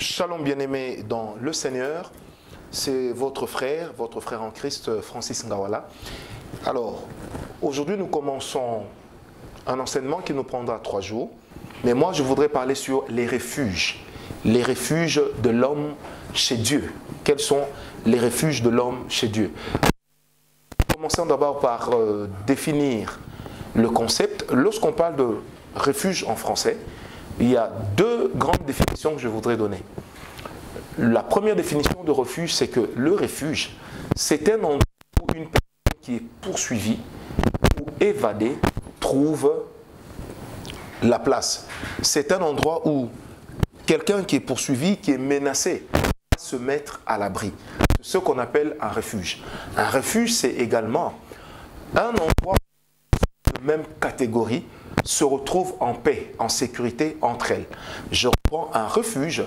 Shalom bien-aimé dans le Seigneur, c'est votre frère en Christ, Francis Ngawala. Alors, aujourd'hui nous commençons un enseignement qui nous prendra 3 jours, mais moi je voudrais parler sur les refuges de l'homme chez Dieu. Quels sont les refuges de l'homme chez Dieu? Commençons d'abord par définir le concept. Lorsqu'on parle de refuge en français, il y a 2 grandes définitions que je voudrais donner. La première définition de refuge, c'est que le refuge, c'est un endroit où une personne qui est poursuivie ou évadée trouve la place. C'est un endroit où quelqu'un qui est poursuivi, qui est menacé, va se mettre à l'abri. C'est ce qu'on appelle un refuge. Un refuge, c'est également un endroit de même catégorie se retrouvent en paix, en sécurité entre elles. Je reprends, un refuge,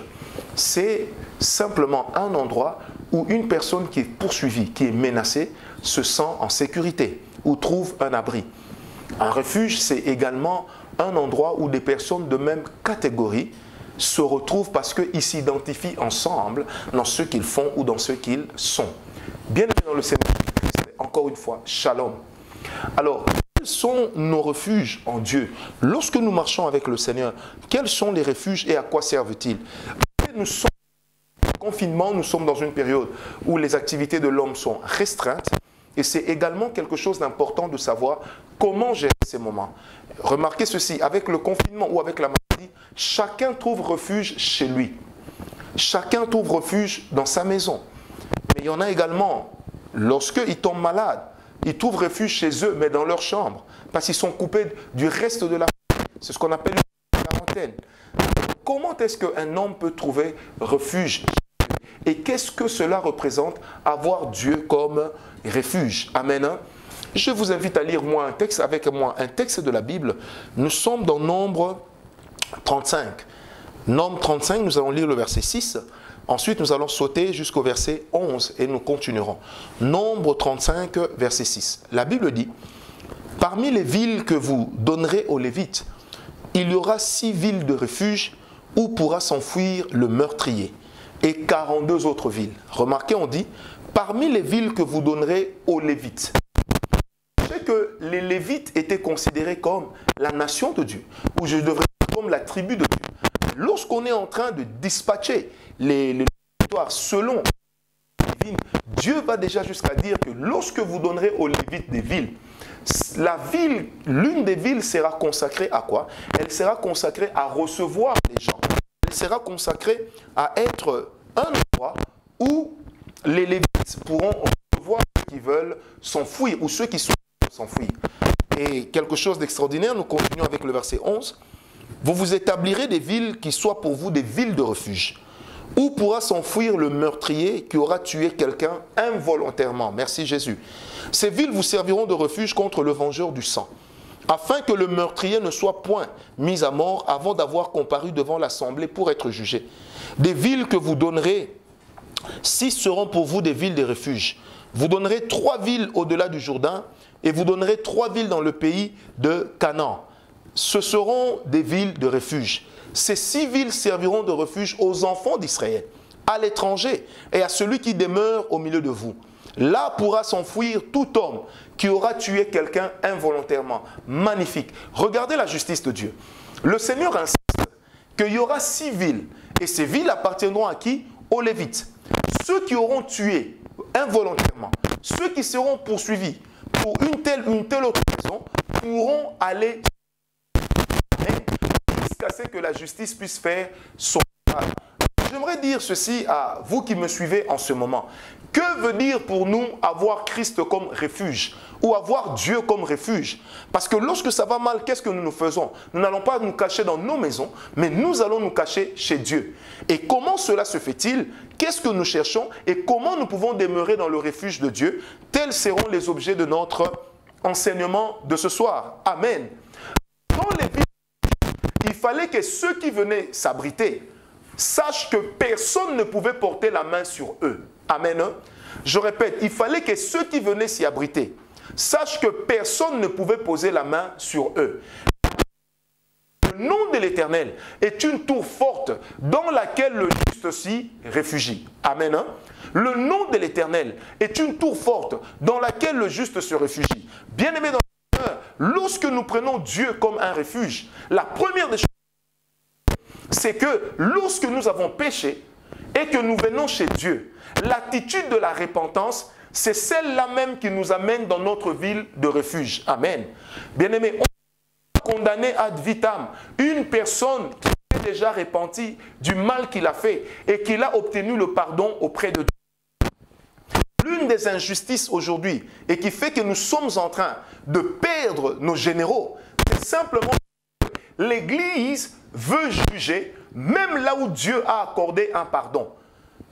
c'est simplement un endroit où une personne qui est poursuivie, qui est menacée, se sent en sécurité ou trouve un abri. Un refuge, c'est également un endroit où des personnes de même catégorie se retrouvent parce qu'ils s'identifient ensemble dans ce qu'ils font ou dans ce qu'ils sont. Bien dans le Seigneur, encore une fois, shalom. Alors, quels sont nos refuges en Dieu? Lorsque nous marchons avec le Seigneur, quels sont les refuges et à quoi servent-ils? Nous sommes en confinement, nous sommes dans une période où les activités de l'homme sont restreintes et c'est également quelque chose d'important de savoir comment gérer ces moments. Remarquez ceci, avec le confinement ou avec la maladie, chacun trouve refuge chez lui. Chacun trouve refuge dans sa maison. Mais il y en a également, lorsqu'ils tombent malades, ils trouvent refuge chez eux, mais dans leur chambre, parce qu'ils sont coupés du reste de la famille. C'est ce qu'on appelle la quarantaine. Comment est-ce qu'un homme peut trouver refuge chez lui? Et qu'est-ce que cela représente, avoir Dieu comme refuge? Amen. Je vous invite à lire moi un texte avec moi, un texte de la Bible. Nous sommes dans Nombre 35. Nombre 35, nous allons lire le verset 6. Ensuite, nous allons sauter jusqu'au verset 11 et nous continuerons. Nombre 35, verset 6. La Bible dit, « Parmi les villes que vous donnerez aux Lévites, il y aura 6 villes de refuge où pourra s'enfuir le meurtrier et 42 autres villes. » Remarquez, on dit, « Parmi les villes que vous donnerez aux Lévites. » Sachez que les Lévites étaient considérés comme la nation de Dieu, ou je devrais dire comme la tribu de Dieu. Lorsqu'on est en train de dispatcher les territoires selon les villes, Dieu va déjà jusqu'à dire que lorsque vous donnerez aux Lévites des villes, la ville, l'une des villes sera consacrée à quoi? Elle sera consacrée à recevoir les gens. Elle sera consacrée à être un endroit où les Lévites pourront recevoir ceux qui veulent s'enfuir ou ceux qui souhaitent s'enfuir. Et quelque chose d'extraordinaire, nous continuons avec le verset 11. Vous vous établirez des villes qui soient pour vous des villes de refuge, où pourra s'enfuir le meurtrier qui aura tué quelqu'un involontairement. Merci Jésus. Ces villes vous serviront de refuge contre le vengeur du sang, afin que le meurtrier ne soit point mis à mort avant d'avoir comparu devant l'assemblée pour être jugé. Des villes que vous donnerez, 6 seront pour vous des villes de refuge. Vous donnerez 3 villes au-delà du Jourdain, et vous donnerez 3 villes dans le pays de Canaan. Ce seront des villes de refuge. Ces 6 villes serviront de refuge aux enfants d'Israël, à l'étranger et à celui qui demeure au milieu de vous. Là pourra s'enfuir tout homme qui aura tué quelqu'un involontairement. Magnifique. Regardez la justice de Dieu. Le Seigneur insiste qu'il y aura 6 villes. Et ces villes appartiendront à qui? Aux Lévites. Ceux qui auront tué involontairement, ceux qui seront poursuivis pour une telle autre raison, pourront aller jusqu'à ce que la justice puisse faire son travail. J'aimerais dire ceci à vous qui me suivez en ce moment. Que veut dire pour nous avoir Christ comme refuge ou avoir Dieu comme refuge? Parce que lorsque ça va mal, qu'est-ce que nous faisons? Nous n'allons pas nous cacher dans nos maisons, mais nous allons nous cacher chez Dieu. Et comment cela se fait-il? Qu'est-ce que nous cherchons? Et comment nous pouvons demeurer dans le refuge de Dieu? Tels seront les objets de notre enseignement de ce soir. Amen. Dans les villes, il fallait que ceux qui venaient s'abriter sachent que personne ne pouvait porter la main sur eux. Amen. Je répète, il fallait que ceux qui venaient s'y abriter sachent que personne ne pouvait poser la main sur eux. nom de l'Éternel est une tour forte dans laquelle le juste s'y réfugie. Amen. Hein? Le nom de l'Éternel est une tour forte dans laquelle le juste se réfugie. Bien-aimés dans le Seigneur, lorsque nous prenons Dieu comme un refuge, la première des choses, c'est que lorsque nous avons péché et que nous venons chez Dieu, l'attitude de la repentance, c'est celle-là même qui nous amène dans notre ville de refuge. Amen. Bien-aimés, on a condamné ad vitam une personne qui s'est déjà repentie du mal qu'il a fait et qu'il a obtenu le pardon auprès de Dieu. L'une des injustices aujourd'hui et qui fait que nous sommes en train de perdre nos généraux, c'est simplement que l'Église veut juger même là où Dieu a accordé un pardon.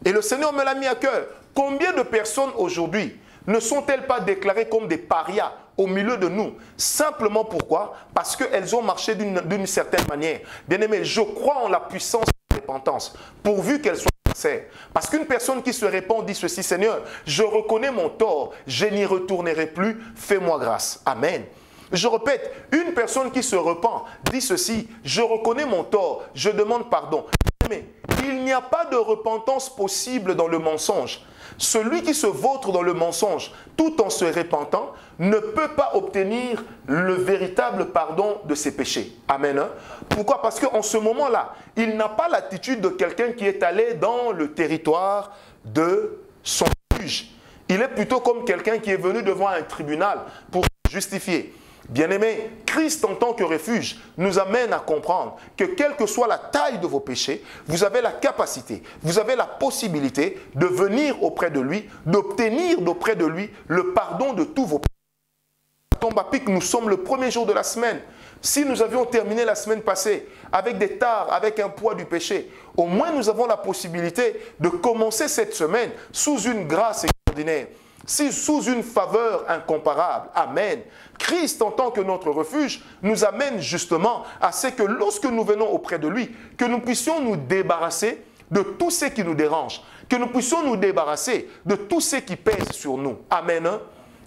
Et le Seigneur me l'a mis à cœur. Combien de personnes aujourd'hui ne sont-elles pas déclarées comme des parias au milieu de nous? Simplement pourquoi? Parce qu'elles ont marché d'une certaine manière. Bien-aimé, je crois en la puissance de la repentance, pourvu qu'elle soit sincère. Parce qu'une personne qui se répand dit ceci: Seigneur, je reconnais mon tort, je n'y retournerai plus, fais-moi grâce. Amen. Je répète, une personne qui se repent dit ceci: je reconnais mon tort, je demande pardon. Mais il n'y a pas de repentance possible dans le mensonge. Celui qui se vautre dans le mensonge tout en se repentant ne peut pas obtenir le véritable pardon de ses péchés. Amen. Hein? Pourquoi? Parce qu'en ce moment-là, il n'a pas l'attitude de quelqu'un qui est allé dans le territoire de son juge. Il est plutôt comme quelqu'un qui est venu devant un tribunal pour se justifier. Bien-aimés, Christ en tant que refuge nous amène à comprendre que quelle que soit la taille de vos péchés, vous avez la capacité, vous avez la possibilité de venir auprès de lui, d'obtenir d'auprès de lui le pardon de tous vos péchés. Tombe à pic, nous sommes le premier jour de la semaine. Si nous avions terminé la semaine passée avec des tares, avec un poids du péché, au moins nous avons la possibilité de commencer cette semaine sous une grâce extraordinaire. Sous une faveur incomparable. Amen. Christ, en tant que notre refuge, nous amène justement à ce que lorsque nous venons auprès de lui, que nous puissions nous débarrasser de tout ce qui nous dérange, que nous puissions nous débarrasser de tout ce qui pèse sur nous. Amen.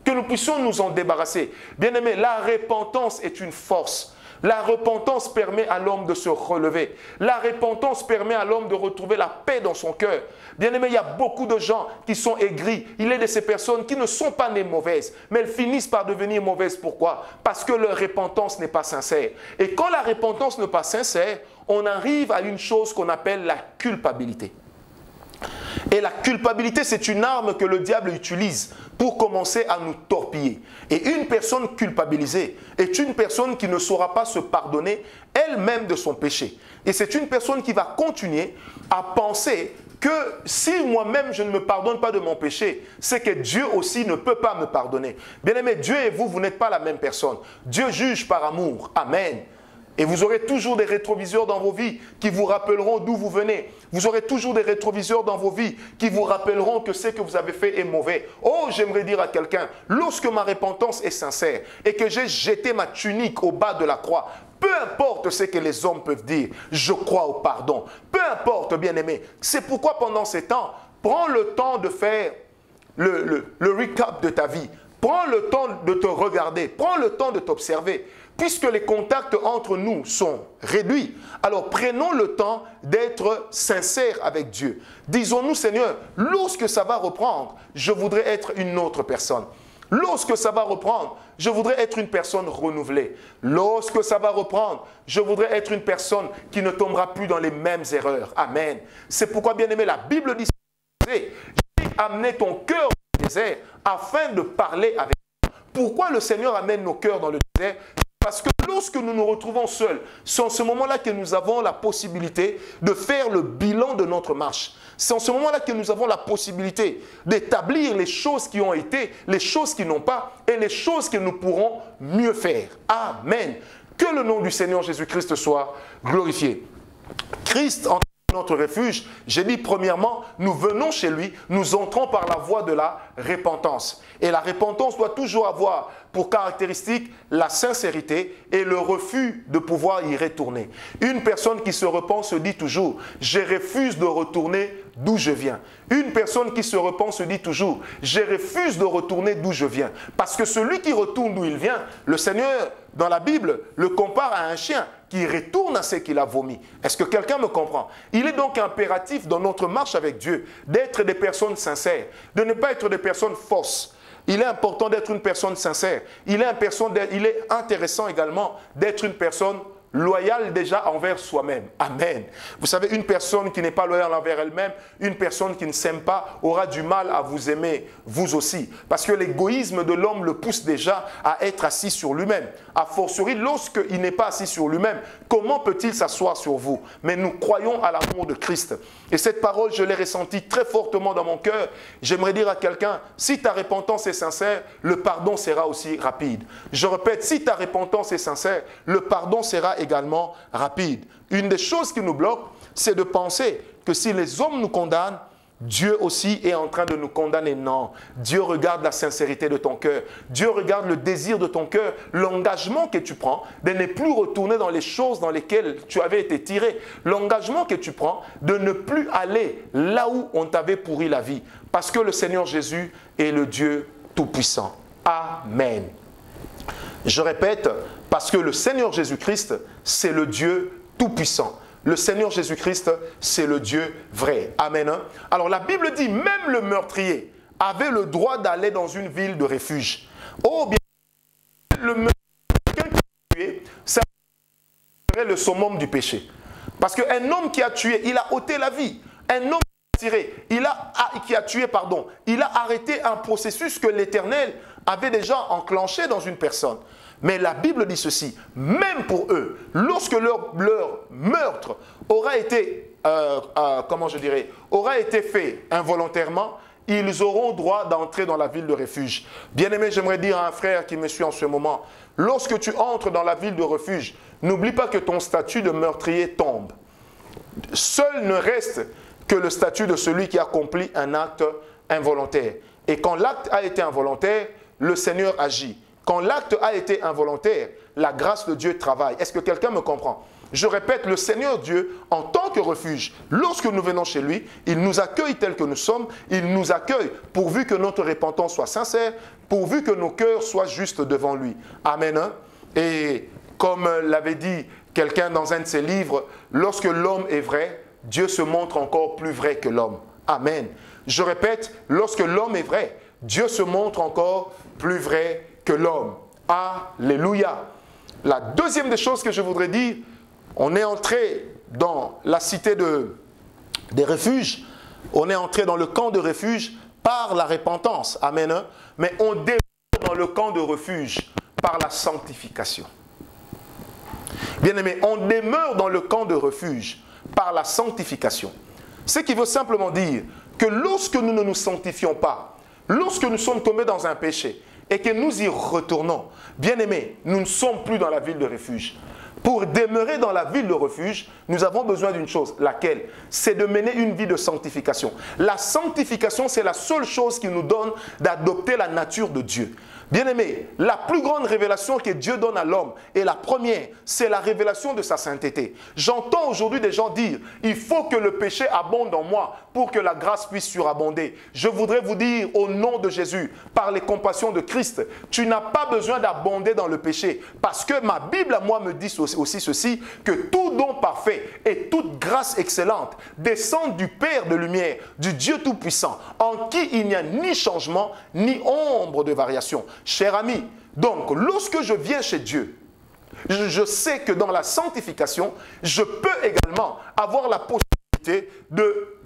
Que nous puissions nous en débarrasser. Bien-aimés, la repentance est une force. La repentance permet à l'homme de se relever. La repentance permet à l'homme de retrouver la paix dans son cœur. Bien-aimé, il y a beaucoup de gens qui sont aigris. Il est de ces personnes qui ne sont pas nées mauvaises, mais elles finissent par devenir mauvaises. Pourquoi? Parce que leur repentance n'est pas sincère. Et quand la repentance n'est pas sincère, on arrive à une chose qu'on appelle la culpabilité. Et la culpabilité, c'est une arme que le diable utilise pour commencer à nous torpiller. Et une personne culpabilisée est une personne qui ne saura pas se pardonner elle-même de son péché. Et c'est une personne qui va continuer à penser que si moi-même je ne me pardonne pas de mon péché, c'est que Dieu aussi ne peut pas me pardonner. Bien-aimé, Dieu et vous, vous n'êtes pas la même personne. Dieu juge par amour. Amen. Et vous aurez toujours des rétroviseurs dans vos vies qui vous rappelleront d'où vous venez. Vous aurez toujours des rétroviseurs dans vos vies qui vous rappelleront que ce que vous avez fait est mauvais. Oh, j'aimerais dire à quelqu'un, lorsque ma repentance est sincère et que j'ai jeté ma tunique au bas de la croix, peu importe ce que les hommes peuvent dire, je crois au pardon. Peu importe, bien-aimé. C'est pourquoi pendant ces temps, prends le temps de faire le recap de ta vie. Prends le temps de te regarder. Prends le temps de t'observer. Puisque les contacts entre nous sont réduits, alors prenons le temps d'être sincères avec Dieu. Disons-nous, Seigneur, lorsque ça va reprendre, je voudrais être une autre personne. Lorsque ça va reprendre, je voudrais être une personne renouvelée. Lorsque ça va reprendre, je voudrais être une personne qui ne tombera plus dans les mêmes erreurs. Amen. C'est pourquoi, bien-aimé, la Bible dit, j'ai amené ton cœur dans le désert afin de parler avec toi. Pourquoi le Seigneur amène nos cœurs dans le désert? Parce que lorsque nous nous retrouvons seuls, c'est en ce moment-là que nous avons la possibilité de faire le bilan de notre marche. C'est en ce moment-là que nous avons la possibilité d'établir les choses qui ont été, les choses qui n'ont pas et les choses que nous pourrons mieux faire. Amen. Que le nom du Seigneur Jésus-Christ soit glorifié. Christ en notre refuge, j'ai dit premièrement, nous venons chez lui, nous entrons par la voie de la repentance. Et la repentance doit toujours avoir pour caractéristique la sincérité et le refus de pouvoir y retourner. Une personne qui se repent se dit toujours, je refuse de retourner d'où je viens. Une personne qui se repent se dit toujours, je refuse de retourner d'où je viens. Parce que celui qui retourne d'où il vient, le Seigneur dans la Bible, le compare à un chien qui retourne à ce qu'il a vomi. Est-ce que quelqu'un me comprend? Il est donc impératif dans notre marche avec Dieu d'être des personnes sincères, de ne pas être des personnes fausses. Il est important d'être une personne sincère. Il est intéressant également d'être une personne loyale déjà envers soi-même. Amen. Vous savez, une personne qui n'est pas loyale envers elle-même, une personne qui ne s'aime pas, aura du mal à vous aimer, vous aussi. Parce que l'égoïsme de l'homme le pousse déjà à être assis sur lui-même. A fortiori, lorsqu'il n'est pas assis sur lui-même, comment peut-il s'asseoir sur vous? Mais nous croyons à l'amour de Christ. Et cette parole, je l'ai ressentie très fortement dans mon cœur. J'aimerais dire à quelqu'un, si ta repentance est sincère, le pardon sera aussi rapide. Je répète, si ta repentance est sincère, le pardon sera également rapide. Une des choses qui nous bloque, c'est de penser que si les hommes nous condamnent, Dieu aussi est en train de nous condamner. Non, Dieu regarde la sincérité de ton cœur. Dieu regarde le désir de ton cœur, l'engagement que tu prends de ne plus retourner dans les choses dans lesquelles tu avais été tiré. L'engagement que tu prends de ne plus aller là où on t'avait pourri la vie. Parce que le Seigneur Jésus est le Dieu Tout-Puissant. Amen. Je répète, parce que le Seigneur Jésus-Christ, c'est le Dieu Tout-Puissant. Le Seigneur Jésus-Christ, c'est le Dieu vrai. Amen. Alors la Bible dit, même le meurtrier avait le droit d'aller dans une ville de refuge. Oh bien, le meurtrier, ça serait le summum du péché. Parce qu'un homme qui a tué, il a ôté la vie. Un homme qui a tué, il a arrêté un processus que l'Éternel avait déjà enclenché dans une personne. Mais la Bible dit ceci, même pour eux, lorsque leur meurtre aura été, aura été fait involontairement, ils auront droit d'entrer dans la ville de refuge. Bien-aimé, j'aimerais dire à un frère qui me suit en ce moment, lorsque tu entres dans la ville de refuge, n'oublie pas que ton statut de meurtrier tombe. Seul ne reste que le statut de celui qui accomplit un acte involontaire. Et quand l'acte a été involontaire, le Seigneur agit. Quand l'acte a été involontaire, la grâce de Dieu travaille. Est-ce que quelqu'un me comprend? Je répète, le Seigneur Dieu, en tant que refuge, lorsque nous venons chez lui, il nous accueille tels que nous sommes, il nous accueille pourvu que notre repentance soit sincère, pourvu que nos cœurs soient justes devant lui. Amen. Et comme l'avait dit quelqu'un dans un de ses livres, lorsque l'homme est vrai, Dieu se montre encore plus vrai que l'homme. Amen. Je répète, lorsque l'homme est vrai, Dieu se montre encore plus vrai que l'homme. Alléluia. La deuxième des choses que je voudrais dire, on est entré dans la cité des refuges, on est entré dans le camp de refuge par la repentance. Amen. Mais on demeure dans le camp de refuge par la sanctification. Bien-aimé, on demeure dans le camp de refuge par la sanctification. Ce qui veut simplement dire que lorsque nous ne nous sanctifions pas, lorsque nous sommes tombés dans un péché et que nous y retournons, bien-aimés, nous ne sommes plus dans la ville de refuge. Pour demeurer dans la ville de refuge, nous avons besoin d'une chose, laquelle? C'est de mener une vie de sanctification. La sanctification, c'est la seule chose qui nous donne d'adopter la nature de Dieu. Bien-aimé, la plus grande révélation que Dieu donne à l'homme, et la première, c'est la révélation de sa sainteté. J'entends aujourd'hui des gens dire, il faut que le péché abonde en moi pour que la grâce puisse surabonder. Je voudrais vous dire, au nom de Jésus, par les compassions de Christ, tu n'as pas besoin d'abonder dans le péché, parce que ma Bible à moi me dit aussi ceci, que tout don parfait et toute grâce excellente descendent du Père de lumière, du Dieu Tout-Puissant, en qui il n'y a ni changement, ni ombre de variation. Cher ami, donc lorsque je viens chez Dieu, je sais que dans la sanctification, je peux également avoir la possibilité de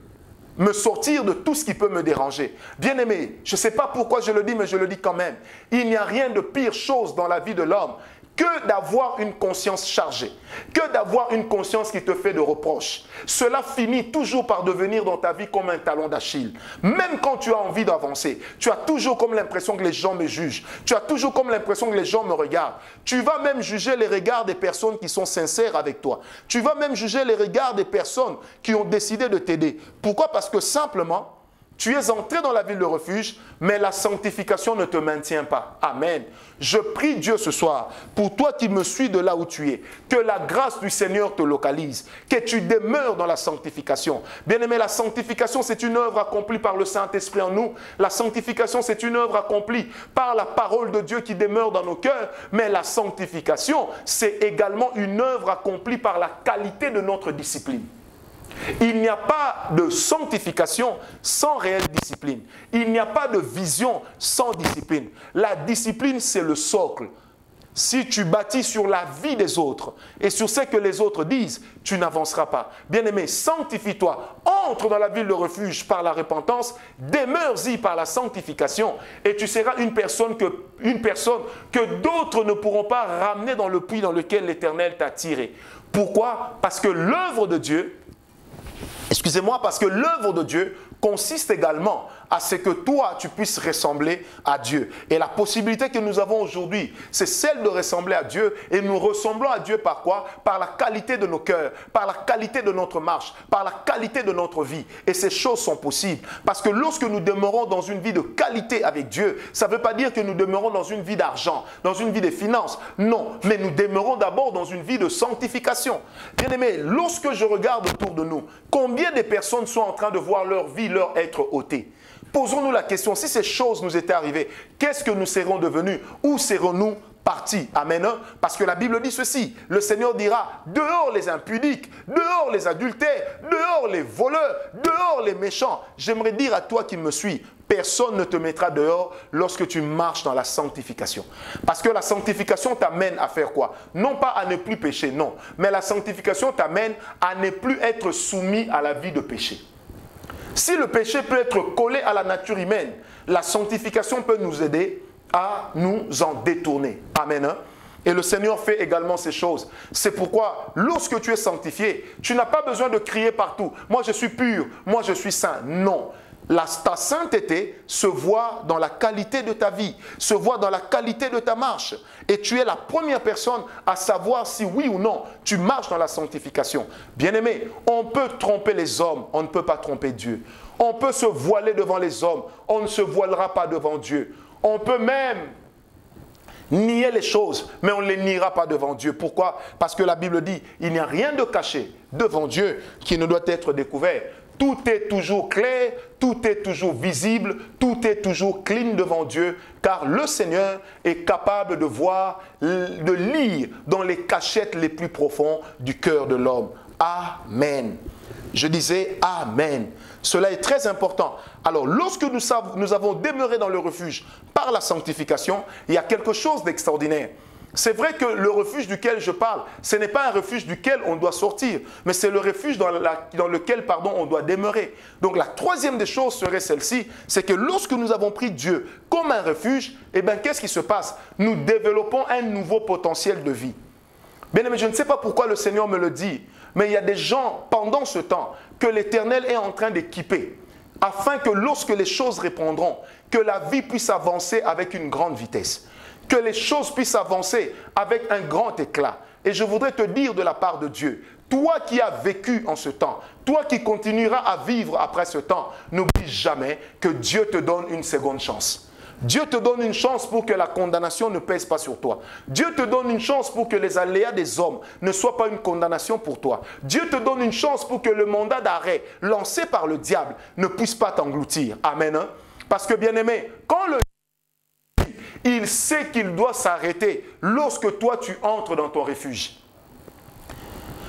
me sortir de tout ce qui peut me déranger. Bien-aimé, je ne sais pas pourquoi je le dis, mais je le dis quand même. Il n'y a rien de pire chose dans la vie de l'homme que d'avoir une conscience chargée, que d'avoir une conscience qui te fait de reproches. Cela finit toujours par devenir dans ta vie comme un talon d'Achille. Même quand tu as envie d'avancer, tu as toujours comme l'impression que les gens me jugent. Tu as toujours comme l'impression que les gens me regardent. Tu vas même juger les regards des personnes qui sont sincères avec toi. Tu vas même juger les regards des personnes qui ont décidé de t'aider. Pourquoi? Parce que simplement, Tu es entré dans la ville de refuge, mais la sanctification ne te maintient pas. Amen. Je prie Dieu ce soir, pour toi qui me suis de là où tu es, que la grâce du Seigneur te localise, que tu demeures dans la sanctification. Bien-aimé, la sanctification, c'est une œuvre accomplie par le Saint-Esprit en nous. La sanctification, c'est une œuvre accomplie par la parole de Dieu qui demeure dans nos cœurs. Mais la sanctification, c'est également une œuvre accomplie par la qualité de notre discipline. Il n'y a pas de sanctification sans réelle discipline. Il n'y a pas de vision sans discipline. La discipline, c'est le socle. Si tu bâtis sur la vie des autres et sur ce que les autres disent, tu n'avanceras pas. Bien-aimé, sanctifie-toi. Entre dans la ville de refuge par la repentance, demeure-y par la sanctification et tu seras une personne que d'autres ne pourront pas ramener dans le puits dans lequel l'Éternel t'a tiré. Pourquoi? Parce que l'œuvre de Dieu, parce que l'œuvre de Dieu consiste également à ce que toi, tu puisses ressembler à Dieu. Et la possibilité que nous avons aujourd'hui, c'est celle de ressembler à Dieu. Et nous ressemblons à Dieu par quoi? Par la qualité de nos cœurs, par la qualité de notre marche, par la qualité de notre vie. Et ces choses sont possibles. Parce que lorsque nous demeurons dans une vie de qualité avec Dieu, ça ne veut pas dire que nous demeurons dans une vie d'argent, dans une vie de finances. Non, mais nous demeurons d'abord dans une vie de sanctification. Bien-aimés, lorsque je regarde autour de nous, combien de personnes sont en train de voir leur vie leur être ôtée? Posons-nous la question, si ces choses nous étaient arrivées, qu'est-ce que nous serons devenus? Où serons-nous partis? Amen. Parce que la Bible dit ceci, le Seigneur dira, dehors les impudiques, dehors les adultères, dehors les voleurs, dehors les méchants. J'aimerais dire à toi qui me suis, personne ne te mettra dehors lorsque tu marches dans la sanctification. Parce que la sanctification t'amène à faire quoi? Non pas à ne plus pécher, non. Mais la sanctification t'amène à ne plus être soumis à la vie de péché. Si le péché peut être collé à la nature humaine, la sanctification peut nous aider à nous en détourner. Amen. Et le Seigneur fait également ces choses. C'est pourquoi, lorsque tu es sanctifié, tu n'as pas besoin de crier partout. Moi, je suis pur. Moi, je suis saint. Non. Ta sainteté se voit dans la qualité de ta vie, se voit dans la qualité de ta marche. Et tu es la première personne à savoir si oui ou non tu marches dans la sanctification. Bien-aimé, on peut tromper les hommes, on ne peut pas tromper Dieu. On peut se voiler devant les hommes, on ne se voilera pas devant Dieu. On peut même nier les choses, mais on ne les niera pas devant Dieu. Pourquoi? Parce que la Bible dit, il n'y a rien de caché devant Dieu qui ne doit être découvert. Tout est toujours clair, tout est toujours visible, tout est toujours clean devant Dieu, car le Seigneur est capable de voir, de lire dans les cachettes les plus profondes du cœur de l'homme. Amen. Je disais Amen. Cela est très important. Alors, lorsque nous avons demeuré dans le refuge par la sanctification, il y a quelque chose d'extraordinaire. C'est vrai que le refuge duquel je parle, ce n'est pas un refuge duquel on doit sortir, mais c'est le refuge dans lequel on doit demeurer. Donc la troisième des choses serait celle-ci, c'est que lorsque nous avons pris Dieu comme un refuge, eh bien qu'est-ce qui se passe? Nous développons un nouveau potentiel de vie. Bien aimé, je ne sais pas pourquoi le Seigneur me le dit, mais il y a des gens pendant ce temps que l'Éternel est en train d'équiper, afin que lorsque les choses répondront, que la vie puisse avancer avec une grande vitesse. Que les choses puissent avancer avec un grand éclat. Et je voudrais te dire de la part de Dieu, toi qui as vécu en ce temps, toi qui continueras à vivre après ce temps, n'oublie jamais que Dieu te donne une seconde chance. Dieu te donne une chance pour que la condamnation ne pèse pas sur toi. Dieu te donne une chance pour que les aléas des hommes ne soient pas une condamnation pour toi. Dieu te donne une chance pour que le mandat d'arrêt lancé par le diable ne puisse pas t'engloutir. Amen. Parce que bien aimé, quand le il sait qu'il doit s'arrêter lorsque toi tu entres dans ton refuge.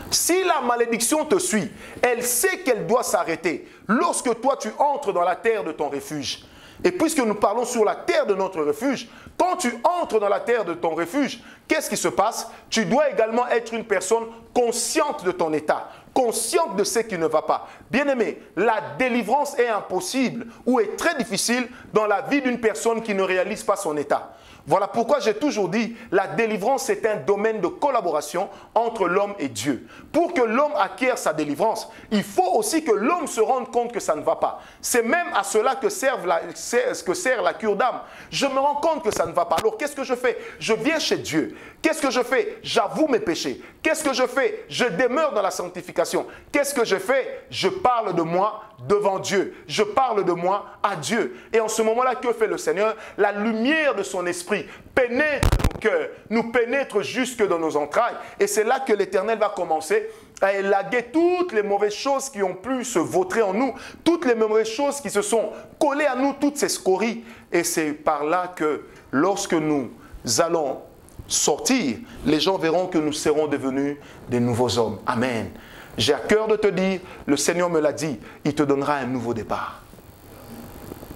Si la malédiction te suit, elle sait qu'elle doit s'arrêter lorsque toi tu entres dans la terre de ton refuge. Et puisque nous parlons sur la terre de notre refuge, quand tu entres dans la terre de ton refuge, qu'est-ce qui se passe? Tu dois également être une personne consciente de ton état, consciente de ce qui ne va pas. Bien-aimé, la délivrance est impossible ou est très difficile dans la vie d'une personne qui ne réalise pas son état. Voilà pourquoi j'ai toujours dit, la délivrance est un domaine de collaboration entre l'homme et Dieu. Pour que l'homme acquiert sa délivrance, il faut aussi que l'homme se rende compte que ça ne va pas. C'est même à cela que sert la cure d'âme. Je me rends compte que ça ne va pas. Alors qu'est-ce que je fais? Je viens chez Dieu. Qu'est-ce que je fais? J'avoue mes péchés. Qu'est-ce que je fais? Je demeure dans la sanctification. Qu'est-ce que je fais? Je parle de moi devant Dieu. Je parle de moi à Dieu. Et en ce moment-là, que fait le Seigneur? La lumière de son esprit pénètre nos cœurs, nous pénètre jusque dans nos entrailles. Et c'est là que l'Éternel va commencer à élaguer toutes les mauvaises choses qui ont pu se vautrer en nous, toutes les mauvaises choses qui se sont collées à nous, toutes ces scories. Et c'est par là que lorsque nous allons sortir, les gens verront que nous serons devenus des nouveaux hommes. Amen. J'ai à cœur de te dire, le Seigneur me l'a dit, il te donnera un nouveau départ.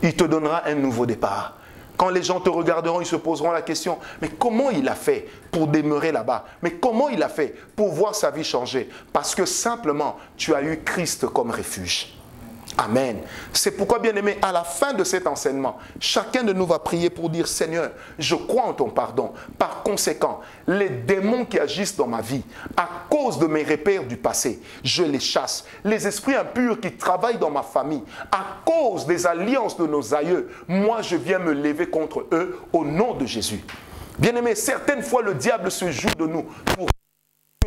Il te donnera un nouveau départ. Quand les gens te regarderont, ils se poseront la question, mais comment il a fait pour demeurer là-bas? Mais comment il a fait pour voir sa vie changer? Parce que simplement, tu as eu Christ comme refuge. Amen. C'est pourquoi, bien-aimé, à la fin de cet enseignement, chacun de nous va prier pour dire, Seigneur, je crois en ton pardon. Par conséquent, les démons qui agissent dans ma vie, à cause de mes repères du passé, je les chasse. Les esprits impurs qui travaillent dans ma famille, à cause des alliances de nos aïeux, moi, je viens me lever contre eux au nom de Jésus. Bien-aimé, certaines fois, le diable se joue de nous pour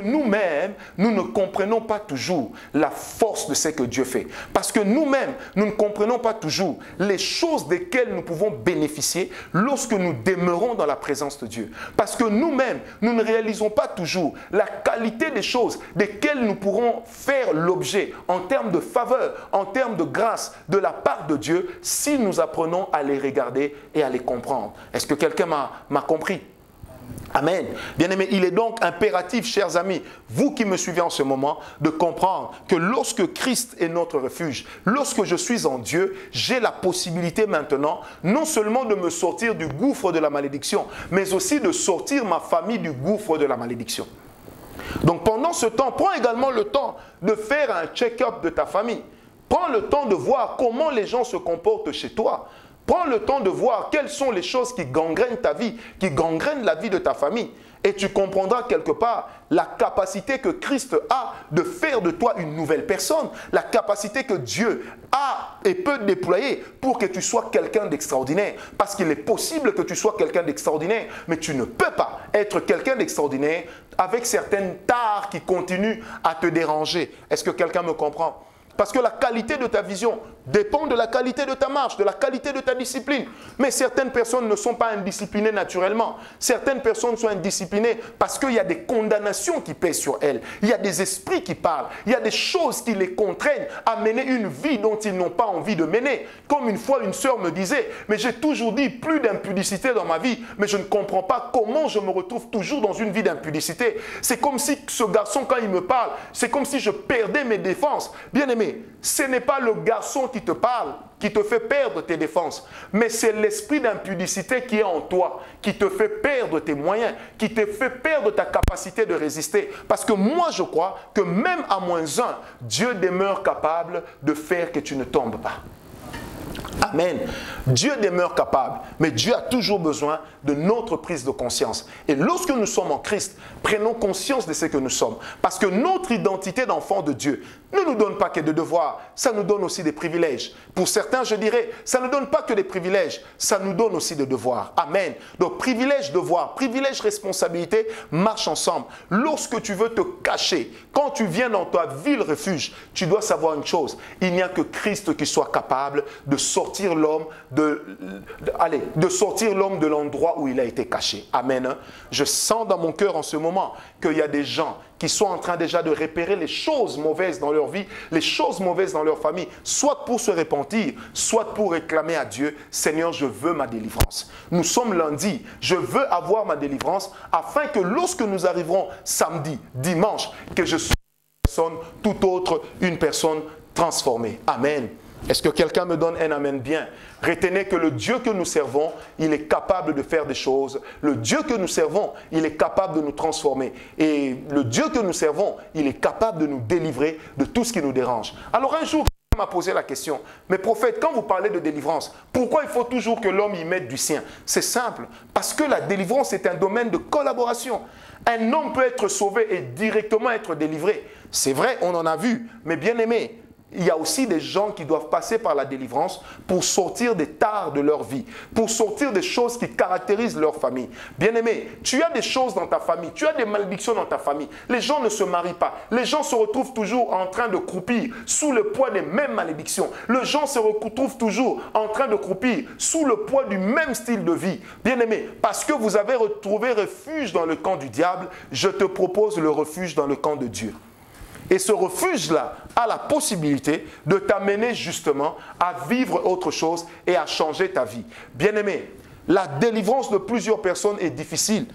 nous-mêmes, nous ne comprenons pas toujours la force de ce que Dieu fait. Parce que nous-mêmes, nous ne comprenons pas toujours les choses desquelles nous pouvons bénéficier lorsque nous demeurons dans la présence de Dieu. Parce que nous-mêmes, nous ne réalisons pas toujours la qualité des choses desquelles nous pourrons faire l'objet en termes de faveur, en termes de grâce de la part de Dieu, si nous apprenons à les regarder et à les comprendre. Est-ce que quelqu'un m'a compris? Amen. Bien-aimés, il est donc impératif, chers amis, vous qui me suivez en ce moment, de comprendre que lorsque Christ est notre refuge, lorsque je suis en Dieu, j'ai la possibilité maintenant, non seulement de me sortir du gouffre de la malédiction, mais aussi de sortir ma famille du gouffre de la malédiction. Donc pendant ce temps, prends également le temps de faire un check-up de ta famille. Prends le temps de voir comment les gens se comportent chez toi. Prends le temps de voir quelles sont les choses qui gangrènent ta vie, qui gangrènent la vie de ta famille. Et tu comprendras quelque part la capacité que Christ a de faire de toi une nouvelle personne. La capacité que Dieu a et peut déployer pour que tu sois quelqu'un d'extraordinaire. Parce qu'il est possible que tu sois quelqu'un d'extraordinaire, mais tu ne peux pas être quelqu'un d'extraordinaire avec certaines tares qui continuent à te déranger. Est-ce que quelqu'un me comprend? Parce que la qualité de ta vision dépend de la qualité de ta marche, de la qualité de ta discipline. Mais certaines personnes ne sont pas indisciplinées naturellement. Certaines personnes sont indisciplinées parce qu'il y a des condamnations qui pèsent sur elles. Il y a des esprits qui parlent. Il y a des choses qui les contraignent à mener une vie dont ils n'ont pas envie de mener. Comme une fois, une sœur me disait, mais j'ai toujours dit plus d'impudicité dans ma vie, mais je ne comprends pas comment je me retrouve toujours dans une vie d'impudicité. C'est comme si ce garçon, quand il me parle, c'est comme si je perdais mes défenses. Bien aimé, ce n'est pas le garçon qui te parle, qui te fait perdre tes défenses, mais c'est l'esprit d'impudicité qui est en toi, qui te fait perdre tes moyens, qui te fait perdre ta capacité de résister. Parce que moi, je crois que même à -1, Dieu demeure capable de faire que tu ne tombes pas. Amen. Dieu demeure capable, mais Dieu a toujours besoin de notre prise de conscience. Et lorsque nous sommes en Christ, prenons conscience de ce que nous sommes. Parce que notre identité d'enfant de Dieu ne nous donne pas que des devoirs, ça nous donne aussi des privilèges. Pour certains, je dirais, ça ne donne pas que des privilèges, ça nous donne aussi des devoirs. Amen. Donc, privilège, devoir, privilège, responsabilité marchent ensemble. Lorsque tu veux te cacher, quand tu viens dans ta ville refuge, tu dois savoir une chose, il n'y a que Christ qui soit capable de sortir l'homme de l'endroit où il a été caché. Amen. Je sens dans mon cœur en ce moment qu'il y a des gens qui sont en train déjà de repérer les choses mauvaises dans leur vie, les choses mauvaises dans leur famille, soit pour se repentir, soit pour réclamer à Dieu, Seigneur, je veux ma délivrance. Nous sommes lundi, je veux avoir ma délivrance afin que lorsque nous arriverons samedi, dimanche, que je sois une personne tout autre, une personne transformée. Amen. Est-ce que quelqu'un me donne un amen bien? Retenez que le Dieu que nous servons, il est capable de faire des choses. Le Dieu que nous servons, il est capable de nous transformer. Et le Dieu que nous servons, il est capable de nous délivrer de tout ce qui nous dérange. Alors un jour, m'a posé la question, mais prophète, quand vous parlez de délivrance, pourquoi il faut toujours que l'homme y mette du sien? C'est simple, parce que la délivrance est un domaine de collaboration. Un homme peut être sauvé et directement être délivré. C'est vrai, on en a vu, mais bien aimé, il y a aussi des gens qui doivent passer par la délivrance pour sortir des tares de leur vie, pour sortir des choses qui caractérisent leur famille. Bien-aimé, tu as des choses dans ta famille, tu as des malédictions dans ta famille. Les gens ne se marient pas. Les gens se retrouvent toujours en train de croupir sous le poids des mêmes malédictions. Les gens se retrouvent toujours en train de croupir sous le poids du même style de vie. Bien-aimé, parce que vous avez retrouvé refuge dans le camp du diable, je te propose le refuge dans le camp de Dieu. Et ce refuge-là a la possibilité de t'amener justement à vivre autre chose et à changer ta vie. Bien-aimé, la délivrance de plusieurs personnes est difficile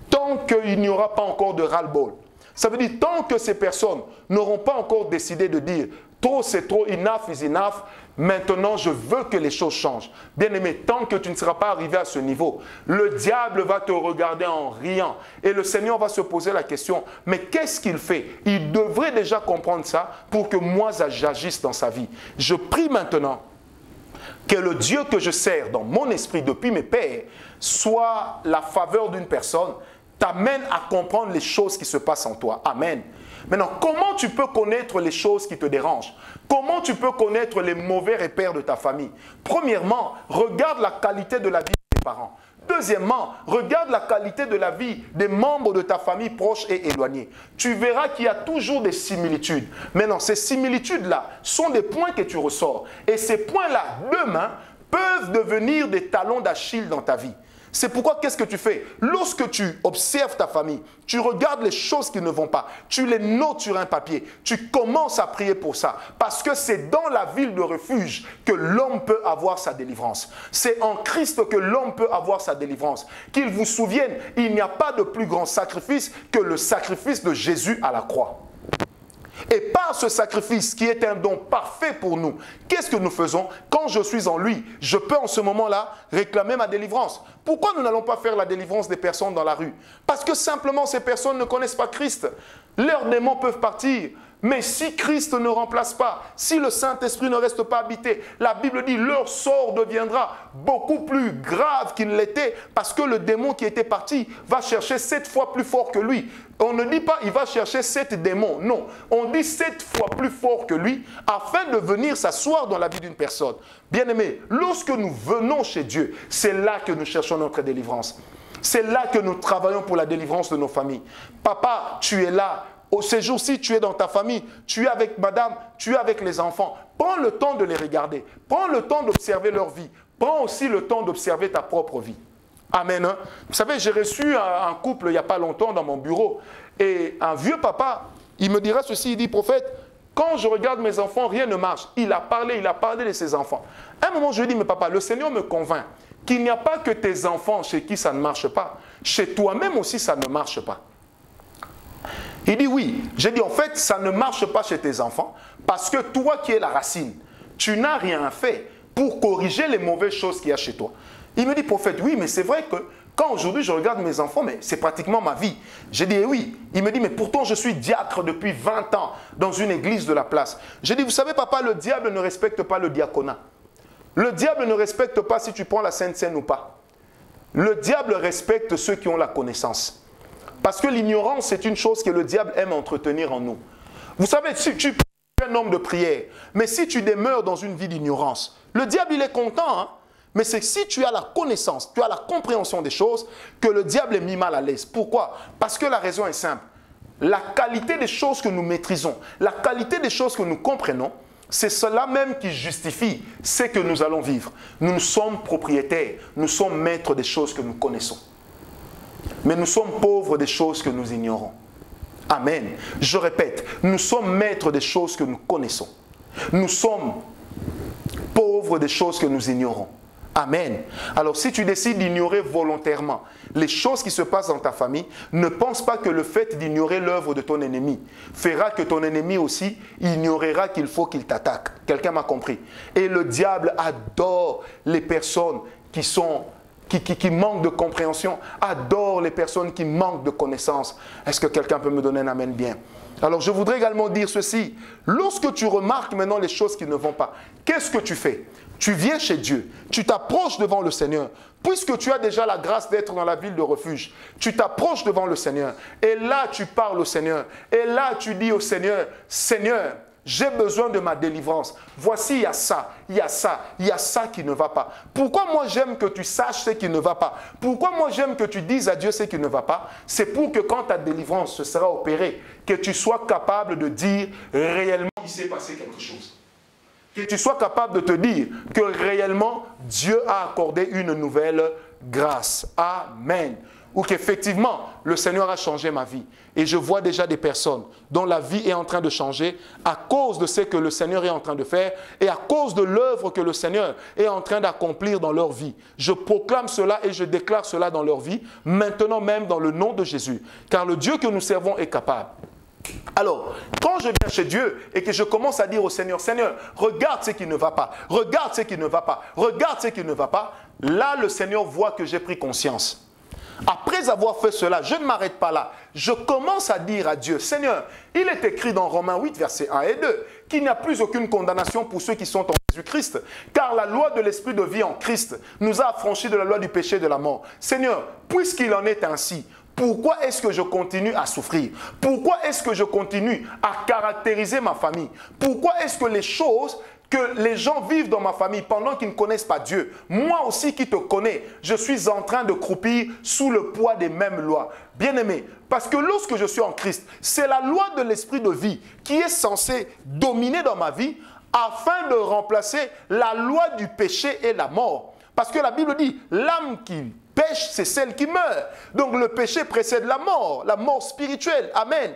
tant qu'il n'y aura pas encore de ras-le-bol. Ça veut dire tant que ces personnes n'auront pas encore décidé de dire « trop c'est trop, enough is enough », maintenant, je veux que les choses changent. Bien-aimé, tant que tu ne seras pas arrivé à ce niveau, le diable va te regarder en riant. Et le Seigneur va se poser la question, mais qu'est-ce qu'il fait? Il devrait déjà comprendre ça pour que moi, j'agisse dans sa vie. Je prie maintenant que le Dieu que je sers dans mon esprit depuis mes pères soit la faveur d'une personne, t'amène à comprendre les choses qui se passent en toi. Amen. Maintenant, comment tu peux connaître les choses qui te dérangent? Comment tu peux connaître les mauvais repères de ta famille? Premièrement, regarde la qualité de la vie de tes parents. Deuxièmement, regarde la qualité de la vie des membres de ta famille proches et éloignés. Tu verras qu'il y a toujours des similitudes. Maintenant, ces similitudes-là sont des points que tu ressors. Et ces points-là, demain, peuvent devenir des talons d'Achille dans ta vie. C'est pourquoi qu'est-ce que tu fais? Lorsque tu observes ta famille, tu regardes les choses qui ne vont pas, tu les notes sur un papier, tu commences à prier pour ça. Parce que c'est dans la ville de refuge que l'homme peut avoir sa délivrance. C'est en Christ que l'homme peut avoir sa délivrance. Qu'il vous souvienne, il n'y a pas de plus grand sacrifice que le sacrifice de Jésus à la croix. Et par ce sacrifice qui est un don parfait pour nous, qu'est-ce que nous faisons? Quand je suis en lui, je peux en ce moment-là réclamer ma délivrance. Pourquoi nous n'allons pas faire la délivrance des personnes dans la rue? Parce que simplement ces personnes ne connaissent pas Christ. Leurs démons peuvent partir. Mais si Christ ne remplace pas, si le Saint-Esprit ne reste pas habité, la Bible dit leur sort deviendra beaucoup plus grave qu'il l'était parce que le démon qui était parti va chercher 7 fois plus fort que lui. On ne dit pas il va chercher 7 démons, non. On dit 7 fois plus fort que lui afin de venir s'asseoir dans la vie d'une personne. Bien-aimé, lorsque nous venons chez Dieu, c'est là que nous cherchons notre délivrance. C'est là que nous travaillons pour la délivrance de nos familles. Papa, tu es là. Ces jours-ci, tu es dans ta famille, tu es avec madame, tu es avec les enfants. Prends le temps de les regarder. Prends le temps d'observer leur vie. Prends aussi le temps d'observer ta propre vie. Amen. Hein? Vous savez, j'ai reçu un couple il n'y a pas longtemps dans mon bureau. Et un vieux papa, il me dira ceci, il dit, prophète, quand je regarde mes enfants, rien ne marche. Il a parlé de ses enfants. À un moment, je lui ai dit, mais papa, le Seigneur me convainc qu'il n'y a pas que tes enfants chez qui ça ne marche pas. Chez toi-même aussi, ça ne marche pas. Il dit oui. J'ai dit en fait, ça ne marche pas chez tes enfants parce que toi qui es la racine, tu n'as rien fait pour corriger les mauvaises choses qu'il y a chez toi. Il me dit, prophète, oui, mais c'est vrai que quand aujourd'hui je regarde mes enfants, mais c'est pratiquement ma vie. J'ai dit oui. Il me dit, mais pourtant je suis diacre depuis 20 ans dans une église de la place. J'ai dit, vous savez papa, le diable ne respecte pas le diaconat. Le diable ne respecte pas si tu prends la Sainte Seine ou pas. Le diable respecte ceux qui ont la connaissance. Parce que l'ignorance, c'est une chose que le diable aime entretenir en nous. Vous savez, si tu es un homme de prière, mais si tu demeures dans une vie d'ignorance, le diable, il est content, hein? Mais c'est si tu as la connaissance, tu as la compréhension des choses, que le diable est mis mal à l'aise. Pourquoi? Parce que la raison est simple. La qualité des choses que nous maîtrisons, la qualité des choses que nous comprenons, c'est cela même qui justifie ce que nous allons vivre. Nous sommes propriétaires, nous sommes maîtres des choses que nous connaissons. Mais nous sommes pauvres des choses que nous ignorons. Amen. Je répète, nous sommes maîtres des choses que nous connaissons. Nous sommes pauvres des choses que nous ignorons. Amen. Alors si tu décides d'ignorer volontairement les choses qui se passent dans ta famille, ne pense pas que le fait d'ignorer l'œuvre de ton ennemi fera que ton ennemi aussi ignorera qu'il faut qu'il t'attaque. Quelqu'un m'a compris. Et le diable adore les personnes qui sont qui manquent de compréhension, adore les personnes qui manquent de connaissances. Est-ce que quelqu'un peut me donner un amen bien? Alors je voudrais également dire ceci. Lorsque tu remarques maintenant les choses qui ne vont pas, qu'est-ce que tu fais? Tu viens chez Dieu, tu t'approches devant le Seigneur. Puisque tu as déjà la grâce d'être dans la ville de refuge, tu t'approches devant le Seigneur. Et là, tu parles au Seigneur. Et là, tu dis au Seigneur, Seigneur, j'ai besoin de ma délivrance. Voici, il y a ça, il y a ça, il y a ça qui ne va pas. Pourquoi moi j'aime que tu saches ce qui ne va pas? Pourquoi moi j'aime que tu dises à Dieu ce qui ne va pas? C'est pour que quand ta délivrance se sera opérée, que tu sois capable de dire réellement il s'est passé quelque chose. Que tu sois capable de te dire que réellement Dieu a accordé une nouvelle grâce. Amen. Ou qu'effectivement, le Seigneur a changé ma vie. Et je vois déjà des personnes dont la vie est en train de changer à cause de ce que le Seigneur est en train de faire et à cause de l'œuvre que le Seigneur est en train d'accomplir dans leur vie. Je proclame cela et je déclare cela dans leur vie, maintenant même dans le nom de Jésus. Car le Dieu que nous servons est capable. Alors, quand je viens chez Dieu et que je commence à dire au Seigneur, Seigneur, regarde ce qui ne va pas, regarde ce qui ne va pas, regarde ce qui ne va pas, là le Seigneur voit que j'ai pris conscience. Après avoir fait cela, je ne m'arrête pas là. Je commence à dire à Dieu, Seigneur, il est écrit dans Romains 8, versets 1 et 2, qu'il n'y a plus aucune condamnation pour ceux qui sont en Jésus-Christ, car la loi de l'esprit de vie en Christ nous a affranchis de la loi du péché et de la mort. Seigneur, puisqu'il en est ainsi, pourquoi est-ce que je continue à souffrir? Pourquoi est-ce que je continue à caractériser ma famille? Pourquoi est-ce que les choses que les gens vivent dans ma famille pendant qu'ils ne connaissent pas Dieu, moi aussi qui te connais, je suis en train de croupir sous le poids des mêmes lois? Bien-aimé, parce que lorsque je suis en Christ, c'est la loi de l'esprit de vie qui est censée dominer dans ma vie afin de remplacer la loi du péché et la mort. Parce que la Bible dit, l'âme qui pêche, c'est celle qui meurt. Donc le péché précède la mort spirituelle. Amen.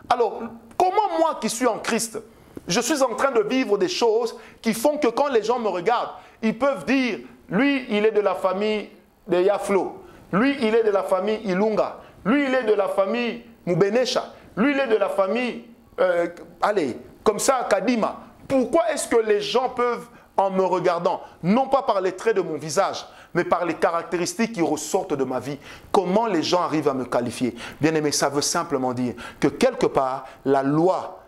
Alors, comment moi qui suis en Christ, je suis en train de vivre des choses qui font que quand les gens me regardent, ils peuvent dire, lui, il est de la famille de Yaflo. Lui, il est de la famille Ilunga. Lui, il est de la famille Mubenesha. Lui, il est de la famille, comme ça, Kadima. Pourquoi est-ce que les gens peuvent, en me regardant, non pas par les traits de mon visage, mais par les caractéristiques qui ressortent de ma vie, comment les gens arrivent à me qualifier? Bien aimé, ça veut simplement dire que quelque part, la loi